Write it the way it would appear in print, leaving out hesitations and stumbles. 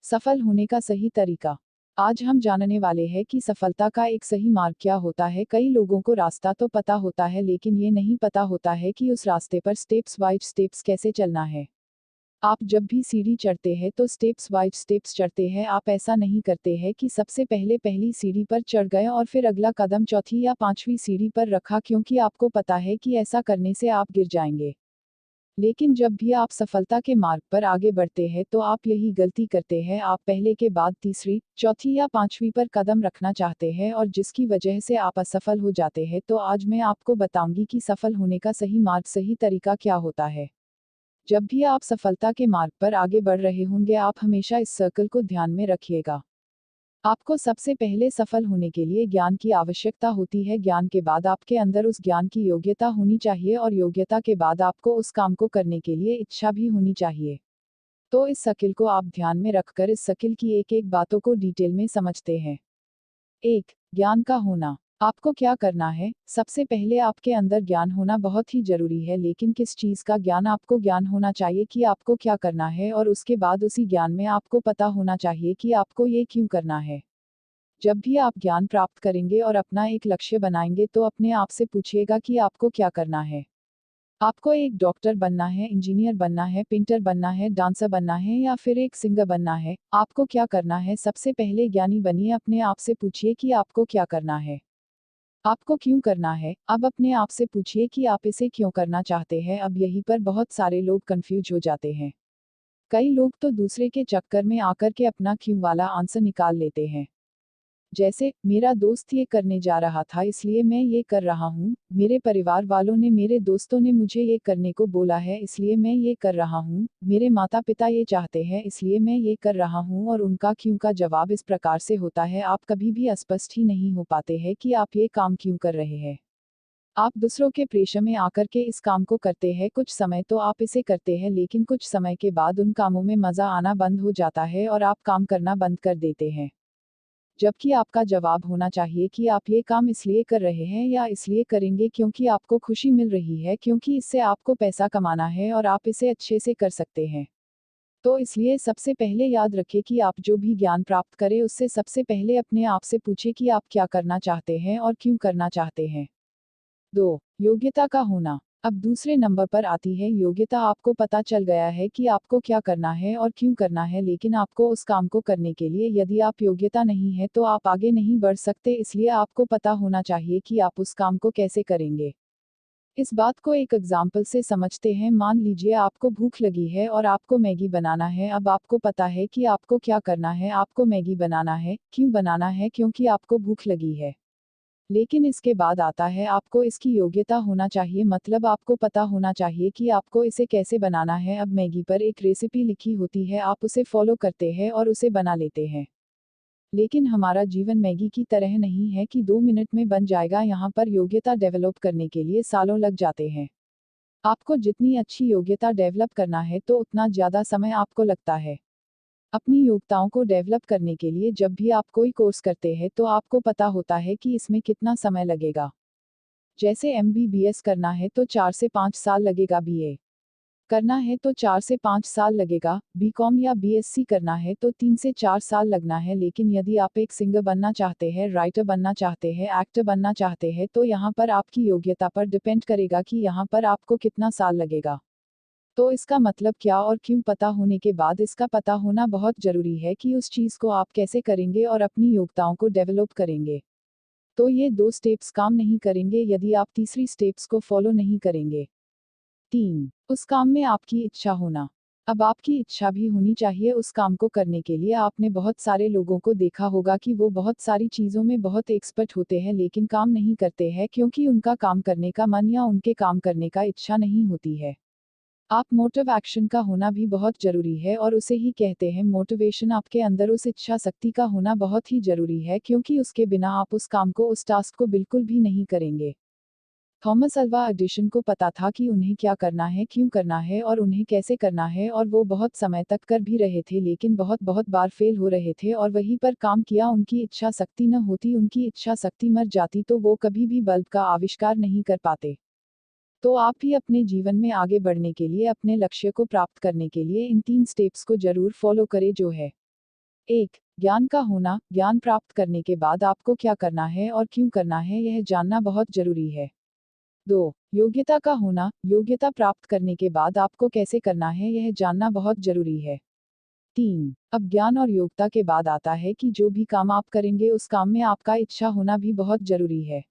सफल होने का सही तरीका। आज हम जानने वाले हैं कि सफलता का एक सही मार्ग क्या होता है। कई लोगों को रास्ता तो पता होता है लेकिन ये नहीं पता होता है कि उस रास्ते पर स्टेप्स बाय स्टेप्स कैसे चलना है। आप जब भी सीढ़ी चढ़ते हैं तो स्टेप्स बाय स्टेप्स चढ़ते हैं। आप ऐसा नहीं करते हैं कि सबसे पहले पहली सीढ़ी पर चढ़ गए और फिर अगला कदम चौथी या पांचवी सीढ़ी पर रखा, क्योंकि आपको पता है कि ऐसा करने से आप गिर जाएंगे। लेकिन जब भी आप सफलता के मार्ग पर आगे बढ़ते हैं तो आप यही गलती करते हैं। आप पहले के बाद तीसरी, चौथी या पांचवी पर कदम रखना चाहते हैं और जिसकी वजह से आप असफल हो जाते हैं। तो आज मैं आपको बताऊंगी कि सफल होने का सही मार्ग, सही तरीका क्या होता है। जब भी आप सफलता के मार्ग पर आगे बढ़ रहे होंगे, आप हमेशा इस सर्कल को ध्यान में रखिएगा। आपको सबसे पहले सफल होने के लिए ज्ञान की आवश्यकता होती है। ज्ञान के बाद आपके अंदर उस ज्ञान की योग्यता होनी चाहिए और योग्यता के बाद आपको उस काम को करने के लिए इच्छा भी होनी चाहिए। तो इस सर्किल को आप ध्यान में रखकर इस सर्किल की एक एक बातों को डिटेल में समझते हैं। 1. ज्ञान का होना। आपको क्या करना है? सबसे पहले आपके अंदर ज्ञान होना बहुत ही जरूरी है, लेकिन किस चीज का ज्ञान? आपको ज्ञान होना चाहिए कि आपको क्या करना है और उसके बाद उसी ज्ञान में आपको पता होना चाहिए कि आपको ये क्यों करना है। जब भी आप ज्ञान प्राप्त करेंगे और अपना एक लक्ष्य बनाएंगे तो अपने आप से पूछिएगा कि आपको क्या करना है। आपको एक डॉक्टर बनना है, इंजीनियर बनना है, पेंटर बनना है, डांसर बनना है या फिर एक सिंगर बनना है? आपको क्या करना है? सबसे पहले ज्ञानी बनिए। अपने आप से पूछिए कि आपको क्या करना है, आपको क्यों करना है। अब अपने आप से पूछिए कि आप इसे क्यों करना चाहते हैं। अब यहीं पर बहुत सारे लोग कंफ्यूज हो जाते हैं। कई लोग तो दूसरे के चक्कर में आकर के अपना क्यों वाला आंसर निकाल लेते हैं। जैसे, मेरा दोस्त ये करने जा रहा था इसलिए मैं ये कर रहा हूँ, मेरे परिवार वालों ने, मेरे दोस्तों ने मुझे ये करने को बोला है इसलिए मैं ये कर रहा हूँ, मेरे माता पिता ये चाहते हैं इसलिए मैं ये कर रहा हूँ। और उनका क्यों का जवाब इस प्रकार से होता है। आप कभी भी स्पष्ट ही नहीं हो पाते हैं कि आप ये काम क्यों कर रहे हैं। आप दूसरों के प्रेशर में आकर के इस काम को करते हैं। कुछ समय तो आप इसे करते हैं लेकिन कुछ समय के बाद उन कामों में मजा आना बंद हो जाता है और आप काम करना बंद कर देते हैं। जबकि आपका जवाब होना चाहिए कि आप ये काम इसलिए कर रहे हैं या इसलिए करेंगे क्योंकि आपको खुशी मिल रही है, क्योंकि इससे आपको पैसा कमाना है और आप इसे अच्छे से कर सकते हैं। तो इसलिए सबसे पहले याद रखें कि आप जो भी ज्ञान प्राप्त करें उससे सबसे पहले अपने आप से पूछें कि आप क्या करना चाहते हैं और क्यों करना चाहते हैं। 2. योग्यता का होना। अब दूसरे नंबर पर आती है योग्यता। आपको पता चल गया है कि आपको क्या करना है और क्यों करना है, लेकिन आपको उस काम को करने के लिए यदि आप योग्यता नहीं है तो आप आगे नहीं बढ़ सकते। इसलिए आपको पता होना चाहिए कि आप उस काम को कैसे करेंगे। इस बात को एक एग्जाम्पल से समझते हैं। मान लीजिए आपको भूख लगी है और आपको मैगी बनाना है। अब आपको पता है कि आपको क्या करना है, आपको मैगी बनाना है। क्यों बनाना है? क्योंकि आपको भूख लगी है। लेकिन इसके बाद आता है आपको इसकी योग्यता होना चाहिए, मतलब आपको पता होना चाहिए कि आपको इसे कैसे बनाना है। अब मैगी पर एक रेसिपी लिखी होती है, आप उसे फॉलो करते हैं और उसे बना लेते हैं। लेकिन हमारा जीवन मैगी की तरह नहीं है कि 2 मिनट में बन जाएगा। यहाँ पर योग्यता डेवलप करने के लिए सालों लग जाते हैं। आपको जितनी अच्छी योग्यता डेवलप करना है तो उतना ज़्यादा समय आपको लगता है। अपनी योग्यताओं को डेवलप करने के लिए जब भी आप कोई कोर्स करते हैं तो आपको पता होता है कि इसमें कितना समय लगेगा। जैसे MBBS करना है तो 4 से 5 साल लगेगा, BA करना है तो 4 से 5 साल लगेगा, BCom या BSc करना है तो 3 से 4 साल लगना है। लेकिन यदि आप एक सिंगर बनना चाहते हैं, राइटर बनना चाहते हैं, एक्टर बनना चाहते हैं तो यहाँ पर आपकी योग्यता पर डिपेंड करेगा कि यहाँ पर आपको कितना साल लगेगा। तो इसका मतलब क्या और क्यों पता होने के बाद इसका पता होना बहुत जरूरी है कि उस चीज को आप कैसे करेंगे और अपनी योग्यताओं को डेवलप करेंगे। तो ये 2 स्टेप्स काम नहीं करेंगे यदि आप तीसरी स्टेप्स को फॉलो नहीं करेंगे। 3. उस काम में आपकी इच्छा होना। अब आपकी इच्छा भी होनी चाहिए उस काम को करने के लिए। आपने बहुत सारे लोगों को देखा होगा कि वो बहुत सारी चीज़ों में बहुत एक्सपर्ट होते हैं लेकिन काम नहीं करते हैं क्योंकि उनका काम करने का मन या उनके काम करने का इच्छा नहीं होती है। आप मोटिव एक्शन का होना भी बहुत जरूरी है और उसे ही कहते हैं मोटिवेशन। आपके अंदर उस इच्छा शक्ति का होना बहुत ही जरूरी है क्योंकि उसके बिना आप उस काम को, उस टास्क को बिल्कुल भी नहीं करेंगे। थॉमस अल्वा एडिसन को पता था कि उन्हें क्या करना है, क्यों करना है और उन्हें कैसे करना है, और वो बहुत समय तक कर भी रहे थे लेकिन बहुत बहुत बार फेल हो रहे थे और वहीं पर काम किया। उनकी इच्छा शक्ति न होती, उनकी इच्छा शक्ति मर जाती तो वो कभी भी बल्ब का आविष्कार नहीं कर पाते। तो आप भी अपने जीवन में आगे बढ़ने के लिए, अपने लक्ष्य को प्राप्त करने के लिए इन 3 स्टेप्स को जरूर फॉलो करें, जो है 1. ज्ञान का होना, ज्ञान प्राप्त करने के बाद आपको क्या करना है और क्यों करना है यह जानना बहुत जरूरी है। 2. योग्यता का होना, योग्यता प्राप्त करने के बाद आपको कैसे करना है यह जानना बहुत जरूरी है। 3. अब ज्ञान और योग्यता के बाद आता है कि जो भी काम आप करेंगे उस काम में आपका इच्छा होना भी बहुत जरूरी है।